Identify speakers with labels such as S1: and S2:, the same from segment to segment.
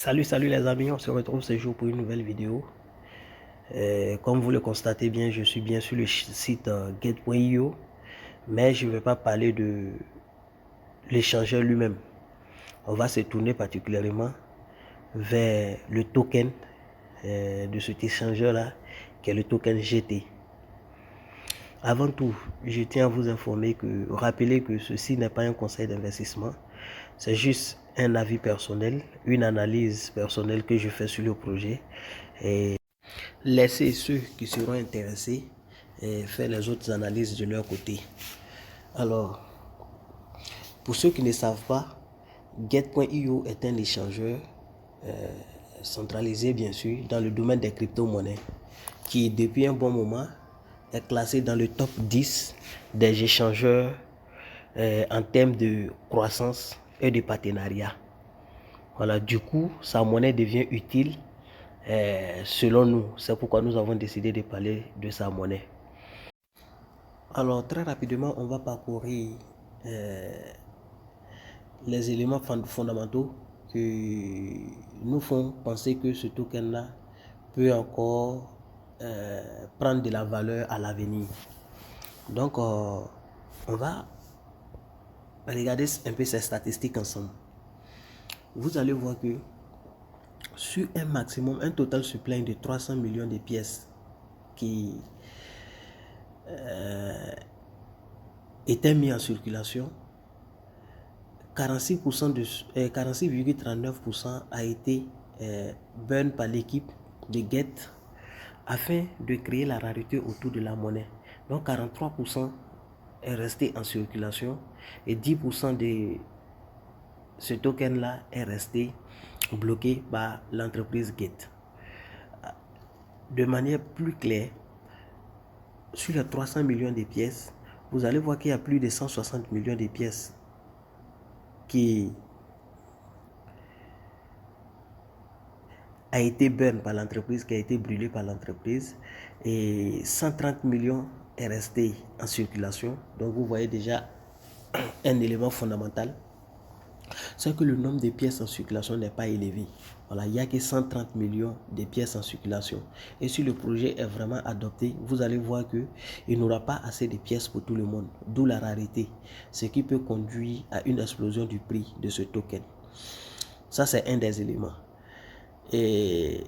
S1: Salut les amis, on se retrouve ce jour pour une nouvelle vidéo. Comme vous le constatez bien, je suis bien sur le site Get.io, mais je ne vais pas parler de l'échangeur lui-même. On va se tourner particulièrement vers le token de cet échangeur-là, qui est le token GT. Avant tout, je tiens à vous rappeler que ceci n'est pas un conseil d'investissement, c'est juste un avis personnel, une analyse personnelle que je fais sur le projet. Et laissez ceux qui seront intéressés faire les autres analyses de leur côté. Alors, pour ceux qui ne savent pas, Get.io est un échangeur centralisé bien sûr dans le domaine des crypto-monnaies qui depuis un bon moment est classé dans le top 10 des échangeurs en termes de croissance et de partenariat. Voilà, du coup, sa monnaie devient utile selon nous. C'est pourquoi nous avons décidé de parler de sa monnaie. Alors, très rapidement, on va parcourir les éléments fondamentaux qui nous font penser que ce token-là peut encore prendre de la valeur à l'avenir. Donc, on va regarder un peu ces statistiques ensemble. Vous allez voir que sur un total supply de 300 millions de pièces qui étaient mis en circulation, 46,39% a été burn par l'équipe de Get afin de créer la rareté autour de la monnaie. Donc 43% est resté en circulation et 10% de ce token-là est resté bloqué par l'entreprise Get. De manière plus claire, sur les 300 millions de pièces, vous allez voir qu'il y a plus de 160 millions de pièces qui a été burn par l'entreprise, qui a été brûlé par l'entreprise, et 130 millions est resté en circulation. Donc vous voyez déjà un élément fondamental, c'est que le nombre de pièces en circulation n'est pas élevé. Voilà, il n'y a que 130 millions de pièces en circulation. Et si le projet est vraiment adopté, vous allez voir qu'il n'aura pas assez de pièces pour tout le monde, d'où la rareté, ce qui peut conduire à une explosion du prix de ce token. Ça, c'est un des éléments. Et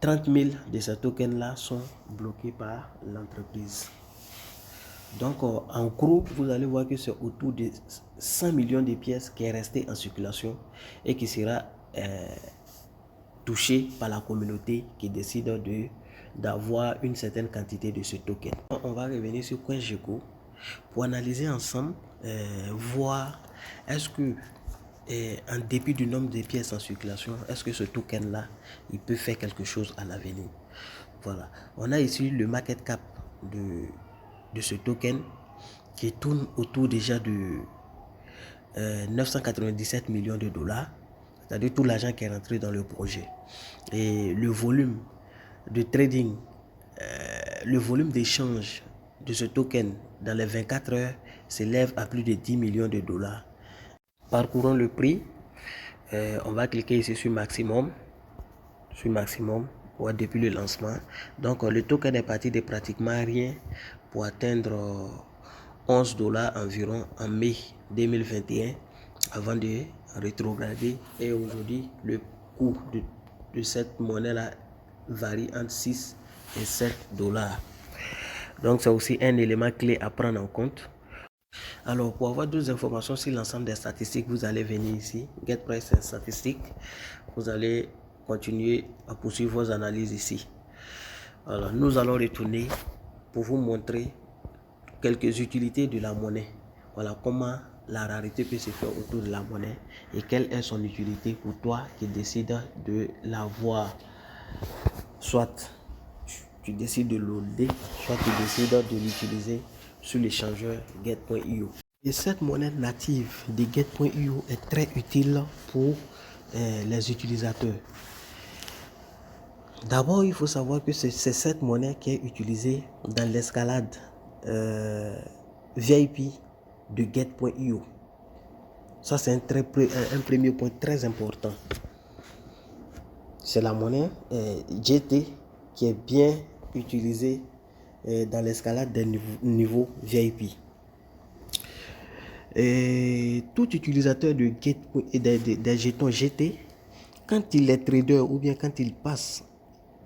S1: 30 000 de ces tokens-là sont bloqués par l'entreprise. Donc, en gros, vous allez voir que c'est autour de 100 millions de pièces qui est resté en circulation et qui sera touché par la communauté qui décide d'avoir une certaine quantité de ce token. On va revenir sur CoinGecko pour analyser ensemble, voir est-ce que en dépit du nombre de pièces en circulation, est-ce que ce token là il peut faire quelque chose à l'avenir. Voilà, on a ici le market cap de ce token qui tourne autour déjà de 997 millions de dollars, c'est-à-dire tout l'argent qui est rentré dans le projet. Et le volume de trading, le volume d'échange de ce token dans les 24 heures s'élève à plus de 10 millions de dollars. Parcourons le prix. On va cliquer ici sur maximum. Ouais, depuis le lancement. Donc le token est parti de pratiquement rien pour atteindre 11 dollars environ en mai 2021 avant de rétrograder. Et aujourd'hui, le coût de cette monnaie-là varie entre 6 et 7 dollars. Donc c'est aussi un élément clé à prendre en compte. Alors, pour avoir d'autres informations sur l'ensemble des statistiques, vous allez venir ici, Get Price and Statistics. Vous allez continuer à poursuivre vos analyses ici. Alors, nous allons retourner pour vous montrer quelques utilités de la monnaie. Voilà comment la rareté peut se faire autour de la monnaie et quelle est son utilité pour toi qui décides de l'avoir. Soit tu décides de l'holder, soit tu décides de l'utiliser sur l'échangeur Get.io. Et cette monnaie native de Get.io est très utile pour les utilisateurs. D'abord, il faut savoir que c'est cette monnaie qui est utilisée dans l'escalade VIP de Get.io. Ça, c'est un premier point très important. c'est la monnaie GT qui est bien utilisée dans l'escalade des niveaux VIP. Et tout utilisateur de des jetons GT, quand il est trader ou bien quand il passe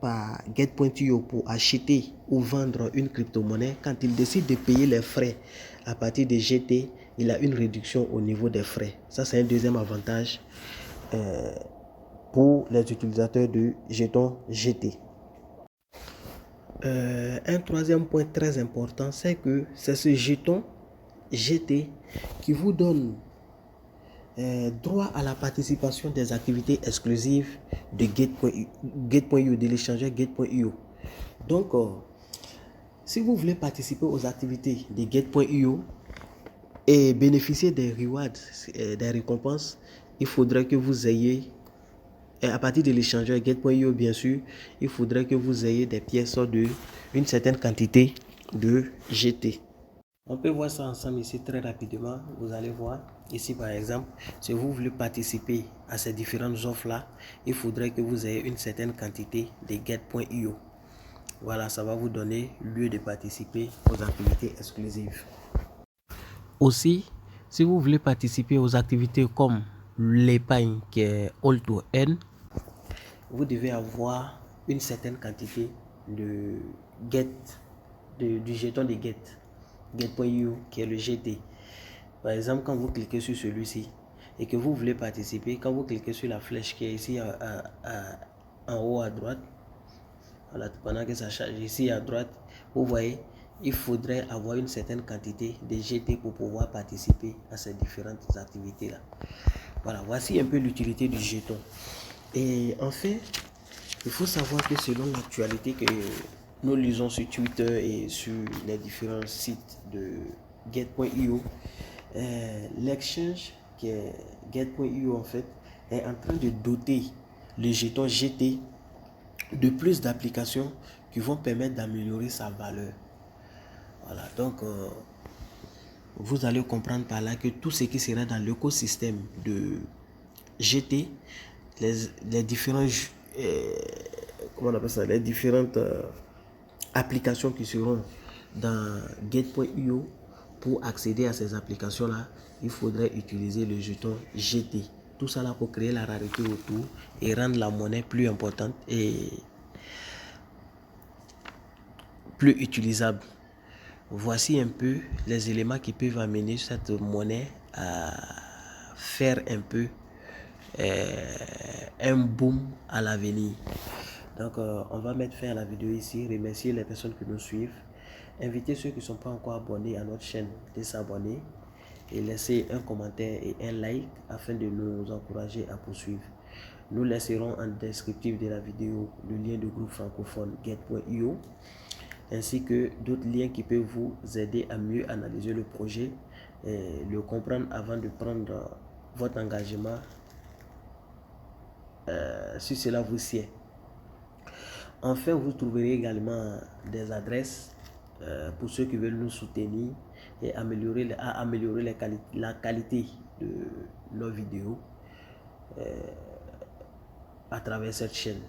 S1: par Get.io pour acheter ou vendre une crypto-monnaie, quand il décide de payer les frais à partir de GT, il a une réduction au niveau des frais. Ça, c'est un deuxième avantage pour les utilisateurs de jetons GT. Un troisième point très important, c'est que c'est ce jeton GT qui vous donne droit à la participation des activités exclusives de Get.io, de l'échangeur Get.io. Donc, si vous voulez participer aux activités de Get.io et bénéficier des rewards, des récompenses, il faudrait que vous ayez, à partir de l'échangeur Get.io bien sûr, il faudrait que vous ayez des pièces de une certaine quantité de GT. On peut voir ça ensemble ici très rapidement. Vous allez voir ici par exemple, si vous voulez participer à ces différentes offres là, il faudrait que vous ayez une certaine quantité de Get.io. Voilà, ça va vous donner lieu de participer aux activités exclusives. Aussi, si vous voulez participer aux activités comme l'épargne qui est All to Earn, vous devez avoir une certaine quantité de du jeton de Get.io qui est le GT. Par exemple, quand vous cliquez sur celui-ci et que vous voulez participer, quand vous cliquez sur la flèche qui est ici en haut à droite, voilà, pendant que ça charge ici à droite, vous voyez, il faudrait avoir une certaine quantité de GT pour pouvoir participer à ces différentes activités-là. Voilà, voici un peu l'utilité du jeton. Et en fait, il faut savoir que selon l'actualité que nous lisons sur Twitter et sur les différents sites de Get.io, l'exchange qui est Get.io en fait est en train de doter le jeton GT de plus d'applications qui vont permettre d'améliorer sa valeur. Voilà, donc vous allez comprendre par là que tout ce qui sera dans l'écosystème de GT, les différents comment on appelle ça, les différentes applications qui seront dans Get.io, pour accéder à ces applications là, il faudrait utiliser le jeton GT. Tout ça là pour créer la rareté autour et rendre la monnaie plus importante et plus utilisable. Voici un peu les éléments qui peuvent amener cette monnaie à faire un peu un boom à l'avenir. Donc on va mettre fin à la vidéo ici, remercier les personnes qui nous suivent, inviter ceux qui ne sont pas encore abonnés à notre chaîne de s'abonner et laisser un commentaire et un like afin de nous encourager à poursuivre. Nous laisserons en descriptif de la vidéo le lien du groupe francophone Get.io ainsi que d'autres liens qui peuvent vous aider à mieux analyser le projet et le comprendre avant de prendre votre engagement si cela vous sied. Enfin, vous trouverez également des adresses pour ceux qui veulent nous soutenir et améliorer la qualité de nos vidéos à travers cette chaîne.